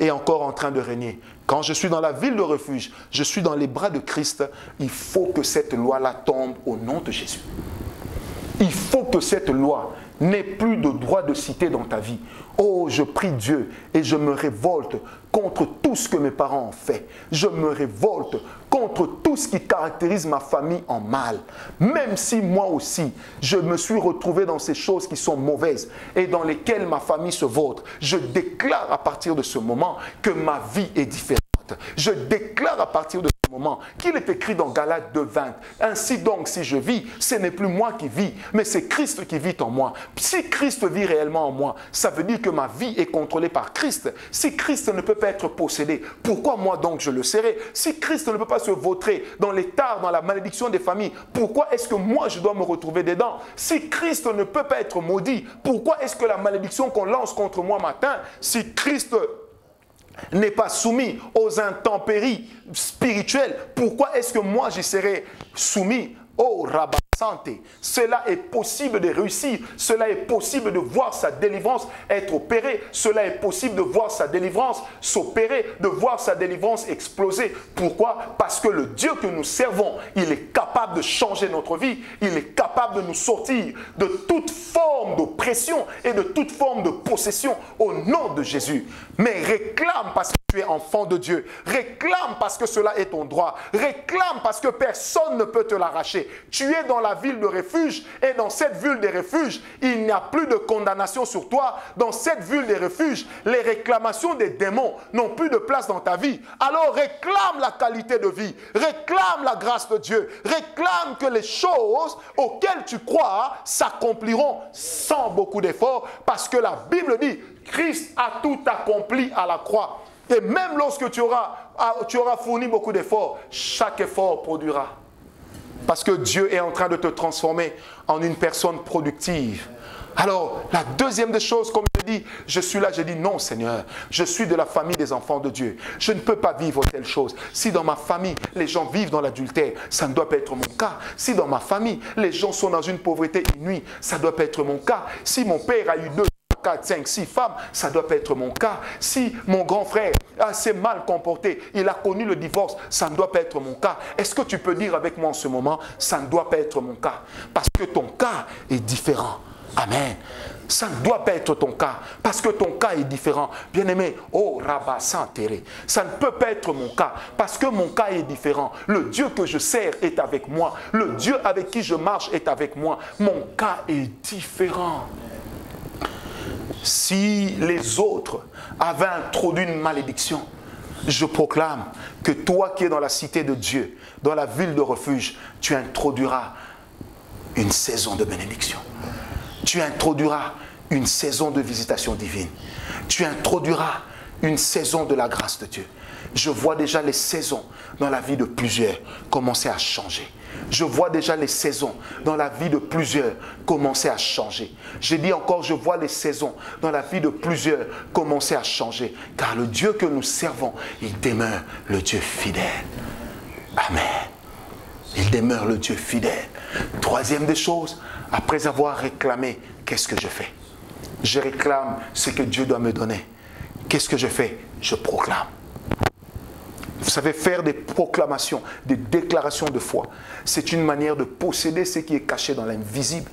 est encore en train de régner. Quand je suis dans la ville de refuge, je suis dans les bras de Christ, il faut que cette loi-là tombe au nom de Jésus. Il faut que cette loi n'ait plus de droit de cité dans ta vie. Oh, je prie Dieu et je me révolte contre tout ce que mes parents ont fait. Je me révolte contre tout ce qui caractérise ma famille en mal. Même si moi aussi, je me suis retrouvé dans ces choses qui sont mauvaises et dans lesquelles ma famille se vautre, je déclare à partir de ce moment que ma vie est différente. Je déclare à partir de ce moment qu'il est écrit dans Galates 2:20. Ainsi donc, si je vis, ce n'est plus moi qui vis, mais c'est Christ qui vit en moi. Si Christ vit réellement en moi, ça veut dire que ma vie est contrôlée par Christ. Si Christ ne peut pas être possédé, pourquoi moi donc je le serai? Si Christ ne peut pas se vautrer dans les tares, dans la malédiction des familles, pourquoi est-ce que moi je dois me retrouver dedans? Si Christ ne peut pas être maudit, pourquoi est-ce que la malédiction qu'on lance contre moi matin, si Christ n'est pas soumis aux intempéries spirituelles, pourquoi est-ce que moi j'y serais soumis? Oh, Rabat Santé, cela est possible de réussir, cela est possible de voir sa délivrance être opérée, cela est possible de voir sa délivrance s'opérer, de voir sa délivrance exploser. Pourquoi? Parce que le Dieu que nous servons, il est capable de changer notre vie, il est capable de nous sortir de toute forme d'oppression et de toute forme de possession au nom de Jésus. Mais réclame parce que tu es enfant de Dieu, réclame parce que cela est ton droit, réclame parce que personne ne peut te l'arracher. Tu es dans la ville de refuge et dans cette ville des refuges, il n'y a plus de condamnation sur toi. Dans cette ville des refuges, les réclamations des démons n'ont plus de place dans ta vie. Alors réclame la qualité de vie, réclame la grâce de Dieu, réclame que les choses auxquelles tu crois s'accompliront sans beaucoup d'efforts parce que la Bible dit Christ a tout accompli à la croix. Et même lorsque tu auras fourni beaucoup d'efforts, chaque effort produira. Parce que Dieu est en train de te transformer en une personne productive. Alors, la deuxième des choses, comme je dit, je suis là, j'ai dit non Seigneur, je suis de la famille des enfants de Dieu. Je ne peux pas vivre telle chose. Si dans ma famille, les gens vivent dans l'adultère, ça ne doit pas être mon cas. Si dans ma famille, les gens sont dans une pauvreté inouïe, ça ne doit pas être mon cas. Si mon père a eu 2, 4, 5, 6 femmes, ça ne doit pas être mon cas. Si mon grand frère s'est mal comporté, il a connu le divorce, ça ne doit pas être mon cas. Est-ce que tu peux dire avec moi en ce moment, ça ne doit pas être mon cas? Parce que ton cas est différent. Amen. Ça ne doit pas être ton cas, parce que ton cas est différent. Bien-aimé, oh Rabba Santere, ça ne peut pas être mon cas, parce que mon cas est différent. Le Dieu que je sers est avec moi. Le Dieu avec qui je marche est avec moi. Mon cas est différent. Si les autres avaient introduit une malédiction, je proclame que toi qui es dans la cité de Dieu, dans la ville de refuge, tu introduiras une saison de bénédiction. Tu introduiras une saison de visitation divine. Tu introduiras une saison de la grâce de Dieu. Je vois déjà les saisons dans la vie de plusieurs commencer à changer. Je vois déjà les saisons dans la vie de plusieurs commencer à changer. J'ai dit encore, je vois les saisons dans la vie de plusieurs commencer à changer. Car le Dieu que nous servons, il demeure le Dieu fidèle. Amen. Il demeure le Dieu fidèle. Troisième des choses, après avoir réclamé, qu'est-ce que je fais? Je réclame ce que Dieu doit me donner. Qu'est-ce que je fais? Je proclame. Vous savez, faire des proclamations, des déclarations de foi, c'est une manière de posséder ce qui est caché dans l'invisible.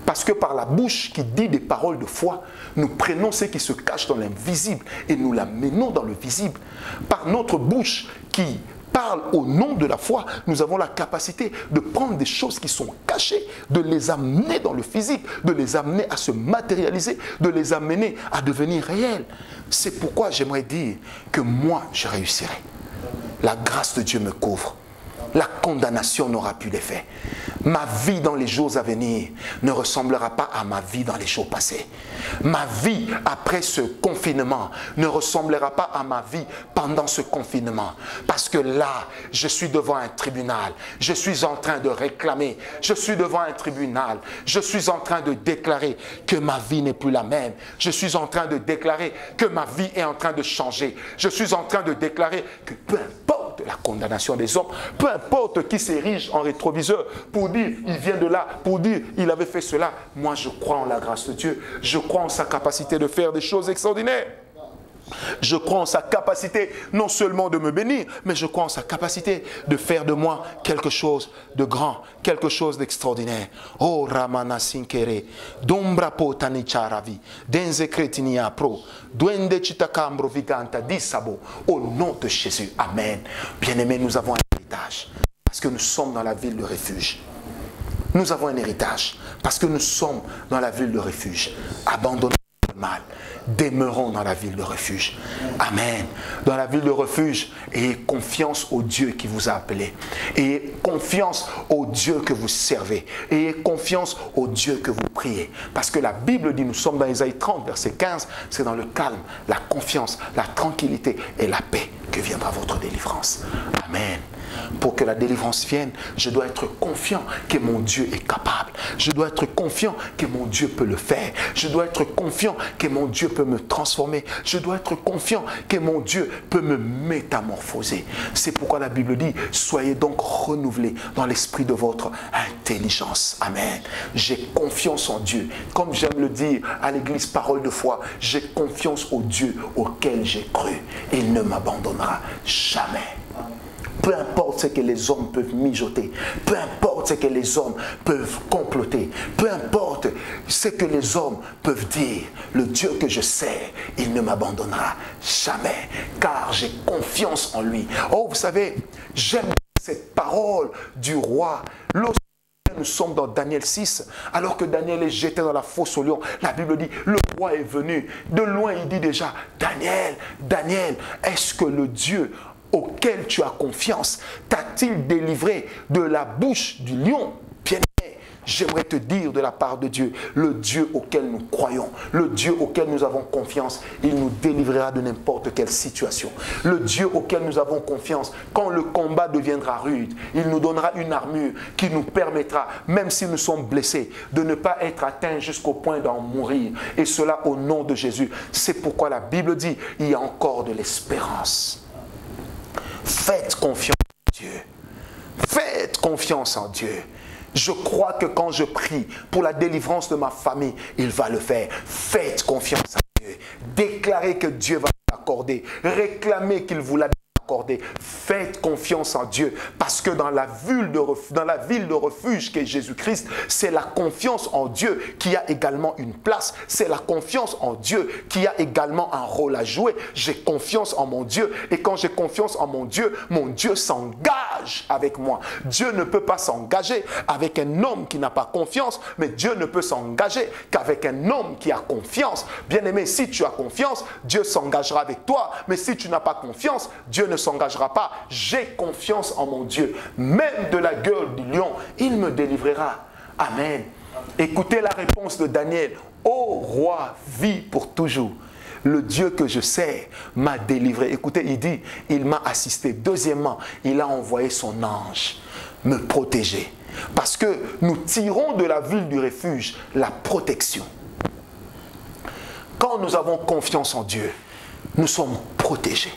Parce que par la bouche qui dit des paroles de foi, nous prenons ce qui se cache dans l'invisible et nous l'amenons dans le visible. Par notre bouche qui parle au nom de la foi, nous avons la capacité de prendre des choses qui sont cachées, de les amener dans le physique, de les amener à se matérialiser, de les amener à devenir réels. C'est pourquoi j'aimerais dire que moi, je réussirai. La grâce de Dieu me couvre. La condamnation n'aura plus d'effet. Ma vie dans les jours à venir ne ressemblera pas à ma vie dans les jours passés. Ma vie après ce confinement ne ressemblera pas à ma vie pendant ce confinement. Parce que là, je suis devant un tribunal. Je suis en train de réclamer. Je suis devant un tribunal. Je suis en train de déclarer que ma vie n'est plus la même. Je suis en train de déclarer que ma vie est en train de changer. Je suis en train de déclarer que peu importe la condamnation des hommes, peu importe qui s'érige en rétroviseur pour dire il vient de là, pour dire il avait fait cela, moi je crois en la grâce de Dieu, je crois en sa capacité de faire des choses extraordinaires. Je crois en sa capacité non seulement de me bénir, mais je crois en sa capacité de faire de moi quelque chose de grand, quelque chose d'extraordinaire. Oh Ramana Sinkere, Dombra Potani Charavi, Denze Kretinia Pro, Duende Chitakambro Viganta Disabo, au nom de Jésus. Amen. Bien-aimés, nous avons un héritage parce que nous sommes dans la ville de refuge. Nous avons un héritage parce que nous sommes dans la ville de refuge. Abandonnons le mal. Demeurons dans la ville de refuge. Amen. Dans la ville de refuge, ayez confiance au Dieu qui vous a appelé. Ayez confiance au Dieu que vous servez. Ayez confiance au Dieu que vous priez. Parce que la Bible dit, nous sommes dans Ésaïe 30, verset 15, c'est dans le calme, la confiance, la tranquillité et la paix que viendra votre délivrance. Amen. Pour que la délivrance vienne, je dois être confiant que mon Dieu est capable. Je dois être confiant que mon Dieu peut le faire. Je dois être confiant que mon Dieu peut me transformer. Je dois être confiant que mon Dieu peut me métamorphoser. C'est pourquoi la Bible dit, soyez donc renouvelés dans l'esprit de votre intelligence. Amen. J'ai confiance en Dieu. Comme j'aime le dire à l'église Parole de foi, j'ai confiance au Dieu auquel j'ai cru. Il ne m'abandonnera jamais. Peu importe ce que les hommes peuvent mijoter, peu importe ce que les hommes peuvent comploter, peu importe ce que les hommes peuvent dire, le Dieu que je sers, il ne m'abandonnera jamais, car j'ai confiance en lui. Oh, vous savez, j'aime cette parole du roi. Lorsque nous sommes dans Daniel 6, alors que Daniel est jeté dans la fosse au lion, la Bible dit, le roi est venu. De loin, il dit déjà, Daniel, Daniel, est-ce que le Dieu auquel tu as confiance t'a-t-il délivré de la bouche du lion? Bien-aimé, j'aimerais te dire de la part de Dieu, le Dieu auquel nous croyons, le Dieu auquel nous avons confiance, il nous délivrera de n'importe quelle situation. Le Dieu auquel nous avons confiance, quand le combat deviendra rude, il nous donnera une armure qui nous permettra, même si nous sommes blessés, de ne pas être atteints jusqu'au point d'en mourir. Et cela au nom de Jésus. C'est pourquoi la Bible dit, il y a encore de l'espérance. Faites confiance en Dieu. Faites confiance en Dieu. Je crois que quand je prie pour la délivrance de ma famille, il va le faire. Faites confiance en Dieu. Déclarez que Dieu va vous l'accorder. Réclamez qu'il vous l'a accordé. Faites confiance en Dieu, parce que dans la ville de refuge qu'est Jésus-Christ, c'est la confiance en Dieu qui a également une place. C'est la confiance en Dieu qui a également un rôle à jouer. J'ai confiance en mon Dieu, et quand j'ai confiance en mon Dieu s'engage avec moi. Dieu ne peut pas s'engager avec un homme qui n'a pas confiance, mais Dieu ne peut s'engager qu'avec un homme qui a confiance. Bien-aimé, si tu as confiance, Dieu s'engagera avec toi, mais si tu n'as pas confiance, Dieu ne s'engagera pas. J'ai confiance en mon Dieu. Même de la gueule du lion, il me délivrera. Amen. Écoutez la réponse de Daniel. Ô roi, vis pour toujours. Le Dieu que je sers m'a délivré. Écoutez, il dit, il m'a assisté. Deuxièmement, il a envoyé son ange me protéger. Parce que nous tirons de la ville du refuge la protection. Quand nous avons confiance en Dieu, nous sommes protégés.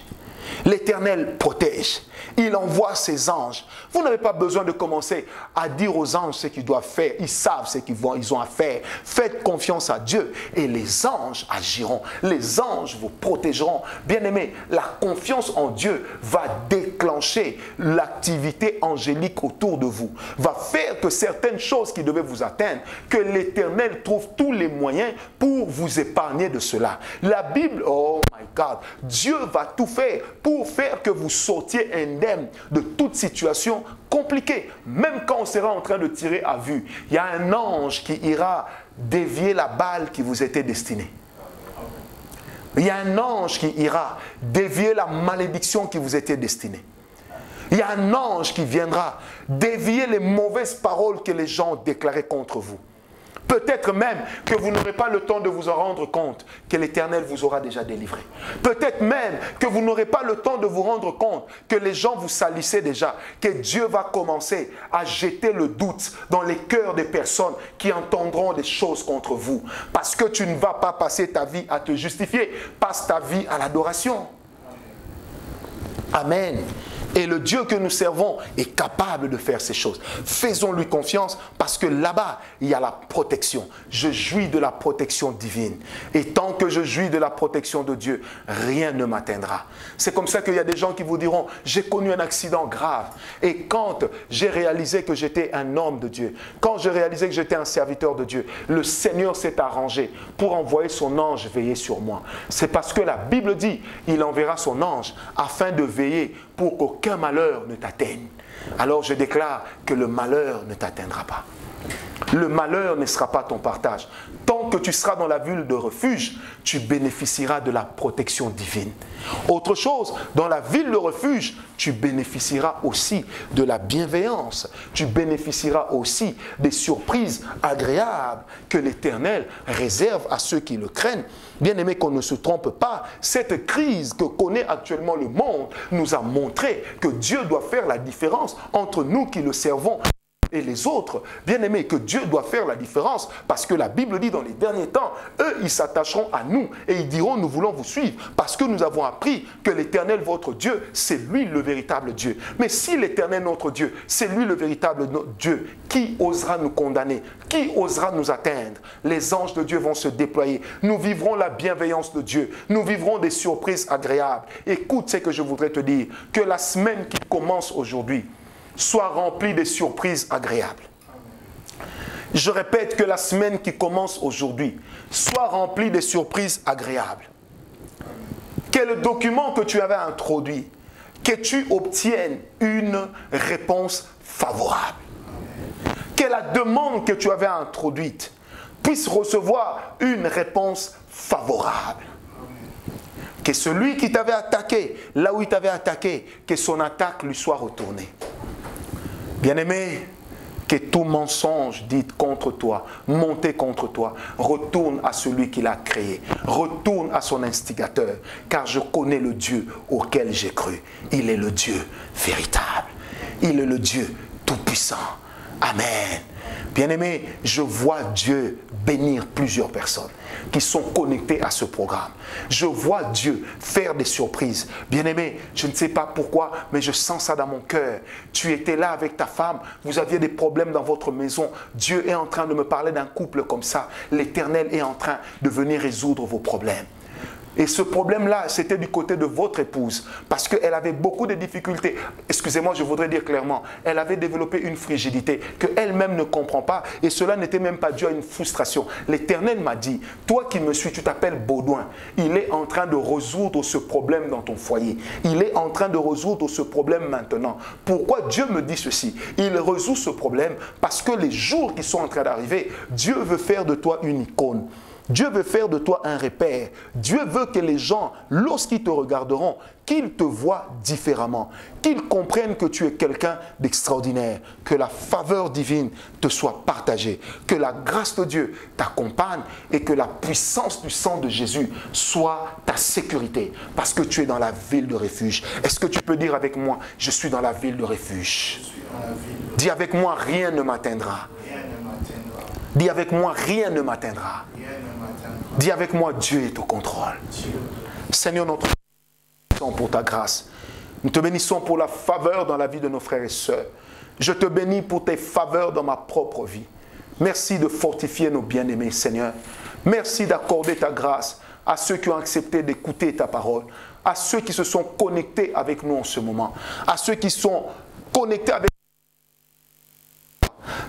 L'Éternel protège. Il envoie ses anges. Vous n'avez pas besoin de commencer à dire aux anges ce qu'ils doivent faire. Ils savent ce qu'ils ont à faire. Faites confiance à Dieu et les anges agiront. Les anges vous protégeront. Bien-aimés, la confiance en Dieu va déclencher l'activité angélique autour de vous. Va faire que certaines choses qui devaient vous atteindre, que l'Éternel trouve tous les moyens pour vous épargner de cela. La Bible, oh my God, Dieu va tout faire pour faire que vous sortiez indemne de toute situation compliquée. Même quand on sera en train de tirer à vue, il y a un ange qui ira dévier la balle qui vous était destinée. Il y a un ange qui ira dévier la malédiction qui vous était destinée. Il y a un ange qui viendra dévier les mauvaises paroles que les gens déclaraient contre vous. Peut-être même que vous n'aurez pas le temps de vous en rendre compte que l'Éternel vous aura déjà délivré. Peut-être même que vous n'aurez pas le temps de vous rendre compte que les gens vous salissaient déjà, que Dieu va commencer à jeter le doute dans les cœurs des personnes qui entendront des choses contre vous. Parce que tu ne vas pas passer ta vie à te justifier, passe ta vie à l'adoration. Amen. Et le Dieu que nous servons est capable de faire ces choses. Faisons-lui confiance parce que là-bas, il y a la protection. Je jouis de la protection divine. Et tant que je jouis de la protection de Dieu, rien ne m'atteindra. C'est comme ça qu'il y a des gens qui vous diront, j'ai connu un accident grave. Et quand j'ai réalisé que j'étais un homme de Dieu, quand j'ai réalisé que j'étais un serviteur de Dieu, le Seigneur s'est arrangé pour envoyer son ange veiller sur moi. C'est parce que la Bible dit, il enverra son ange afin de veiller pour qu'aucun malheur ne t'atteigne. Alors je déclare que le malheur ne t'atteindra pas. Le malheur ne sera pas ton partage. Tant que tu seras dans la ville de refuge, tu bénéficieras de la protection divine. Autre chose, dans la ville de refuge, tu bénéficieras aussi de la bienveillance. Tu bénéficieras aussi des surprises agréables que l'Éternel réserve à ceux qui le craignent. Bien aimé, qu'on ne se trompe pas, cette crise que connaît actuellement le monde nous a montré que Dieu doit faire la différence entre nous qui le servons et les autres. Bien aimé, que Dieu doit faire la différence parce que la Bible dit dans les derniers temps, eux, ils s'attacheront à nous et ils diront, nous voulons vous suivre parce que nous avons appris que l'Éternel, votre Dieu, c'est lui le véritable Dieu. Mais si l'Éternel, notre Dieu, c'est lui le véritable Dieu, qui osera nous condamner? Qui osera nous atteindre? Les anges de Dieu vont se déployer. Nous vivrons la bienveillance de Dieu. Nous vivrons des surprises agréables. Écoute ce que je voudrais te dire, que la semaine qui commence aujourd'hui soit remplie de surprises agréables. Je répète, que la semaine qui commence aujourd'hui soit remplie de surprises agréables. Que le document que tu avais introduit, que tu obtiennes une réponse favorable. Que la demande que tu avais introduite puisse recevoir une réponse favorable. Que celui qui t'avait attaqué, là où il t'avait attaqué, que son attaque lui soit retournée. Bien-aimé, Que tout mensonge dit contre toi, monté contre toi, retourne à celui qui l'a créé. Retourne à son instigateur. Car je connais le Dieu auquel j'ai cru. Il est le Dieu véritable. Il est le Dieu tout-puissant. Amen. Bien-aimé, je vois Dieu bénir plusieurs personnes qui sont connectées à ce programme. Je vois Dieu faire des surprises. Bien-aimé, je ne sais pas pourquoi, mais je sens ça dans mon cœur. Tu étais là avec ta femme, vous aviez des problèmes dans votre maison. Dieu est en train de me parler d'un couple comme ça. L'Éternel est en train de venir résoudre vos problèmes. Et ce problème-là, c'était du côté de votre épouse, parce qu'elle avait beaucoup de difficultés. Excusez-moi, je voudrais dire clairement, elle avait développé une frigidité qu'elle-même ne comprend pas, et cela n'était même pas dû à une frustration. L'Éternel m'a dit, toi qui me suis, tu t'appelles Baudouin, il est en train de résoudre ce problème dans ton foyer. Il est en train de résoudre ce problème maintenant. Pourquoi Dieu me dit ceci? Il résout ce problème parce que les jours qui sont en train d'arriver, Dieu veut faire de toi une icône. Dieu veut faire de toi un repère. Dieu veut que les gens, lorsqu'ils te regarderont, qu'ils te voient différemment, qu'ils comprennent que tu es quelqu'un d'extraordinaire, que la faveur divine te soit partagée, que la grâce de Dieu t'accompagne et que la puissance du sang de Jésus soit ta sécurité, parce que tu es dans la ville de refuge. Est-ce que tu peux dire avec moi, je suis dans la ville de refuge? Dis avec moi, rien ne m'atteindra. Dis avec moi, rien ne m'atteindra. Dis avec moi, Dieu est au contrôle. Seigneur, notre bénissons pour ta grâce. Nous te bénissons pour la faveur dans la vie de nos frères et sœurs. Je te bénis pour tes faveurs dans ma propre vie. Merci de fortifier nos bien-aimés, Seigneur. Merci d'accorder ta grâce à ceux qui ont accepté d'écouter ta parole, à ceux qui se sont connectés avec nous en ce moment, à ceux qui sont connectés avec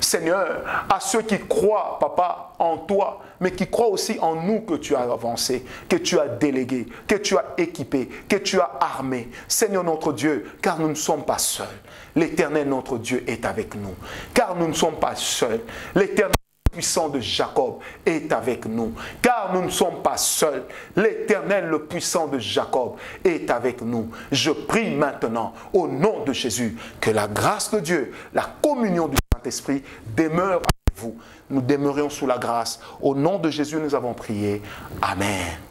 Seigneur, à ceux qui croient, Papa, en toi, mais qui croient aussi en nous que tu as avancé, que tu as délégué, que tu as équipé, que tu as armé. Seigneur notre Dieu, car nous ne sommes pas seuls. L'Éternel notre Dieu est avec nous. Car nous ne sommes pas seuls. L'Éternel puissant de Jacob est avec nous. Car nous ne sommes pas seuls. L'Éternel, le puissant de Jacob, est avec nous. Je prie maintenant, au nom de Jésus, que la grâce de Dieu, la communion du Saint-Esprit demeure avec vous. Nous demeurions sous la grâce. Au nom de Jésus, nous avons prié. Amen.